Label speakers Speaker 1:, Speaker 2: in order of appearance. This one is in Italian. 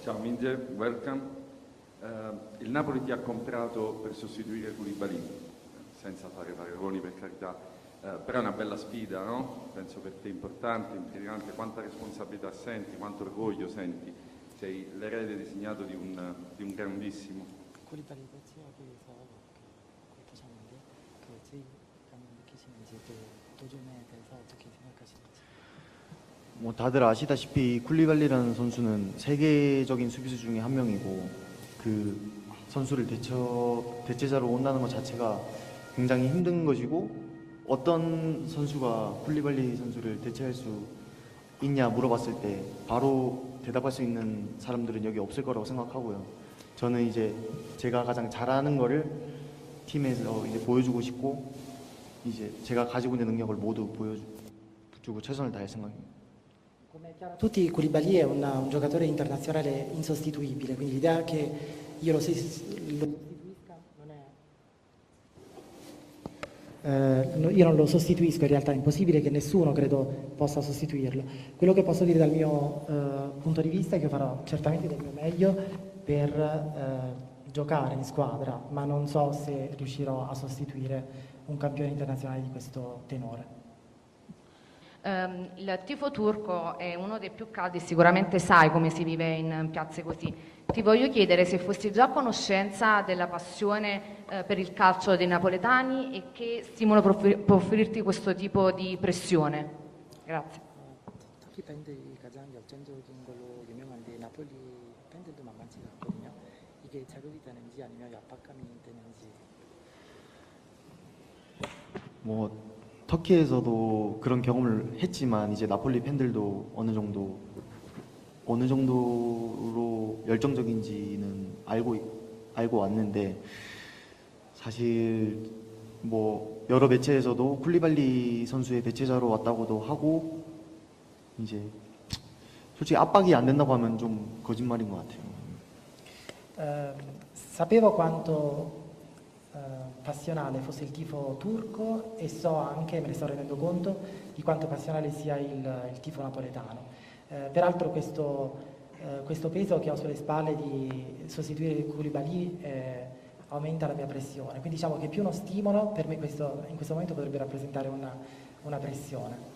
Speaker 1: Ciao Minze, welcome. Il Napoli ti ha comprato per sostituire Koulibaly, senza fare paragoni per carità, però è una bella sfida, no? Penso per te importante, intrigante. Quanta responsabilità senti, quanto orgoglio senti? Sei l'erede designato di un grandissimo.
Speaker 2: Koulibaly 대체하기위해서 그렇게 하셨는데 그 제이감을 느끼시는지 또 도전에 대해서 어떻게 생각하시는지.
Speaker 3: 뭐 다들 아시다시피 쿨리발리라는 선수는 세계적인 수비수 중에 한 명이고 그 선수를 대체자로 온다는 것 자체가 굉장히 힘든 것이고 어떤 선수가 쿨리발리 선수를 대체할 수 있냐 물어봤을 때 바로 대답할 수 있는 사람들은 여기 없을 거라고 생각하고요. 저는 이제 제가 가장 잘하는 거를 팀에서 이제 보여주고 싶고 이제 제가 가지고 있는 능력을 모두 보여주고 최선을 다할 생각입니다.
Speaker 2: Come è chiaro a tutti, Koulibaly è un giocatore internazionale insostituibile, quindi l'idea che io lo sostituisca io non lo sostituisco, in realtà è impossibile che nessuno, credo, possa sostituirlo. Quello che posso dire dal mio punto di vista è che farò certamente del mio meglio per giocare in squadra, ma non so se riuscirò a sostituire un campione internazionale di questo tenore.
Speaker 4: Il tifo turco è uno dei più caldi, sicuramente sai come si vive in piazze così. Ti voglio chiedere se fossi già a conoscenza della passione per il calcio dei napoletani e che stimolo può offrirti questo tipo di pressione. Grazie.
Speaker 2: 터키 팬들이 가장 역전적인 걸로 유명한데 나폴리 팬들도 만만치가 않거든요. 이게 자극이 되는지 아니면 압박감이 되는지.
Speaker 3: 뭐 터키에서도 그런 경험을 했지만 이제 나폴리 팬들도 어느 정도로 열정적인지는 알고 왔는데 사실 뭐 여러 매체에서도 쿨리발리 선수의 대체자로 왔다고도 하고 이제 솔직히 압박이 안 된다고 하면 좀 거짓말인 것 같아요.
Speaker 2: Sapevo quanto passionale fosse il tifo turco e so anche, me ne sto rendendo conto, di quanto passionale sia il tifo napoletano. Peraltro questo peso che ho sulle spalle di sostituire Koulibaly aumenta la mia pressione, quindi diciamo che più uno stimolo per me in questo momento potrebbe rappresentare una pressione.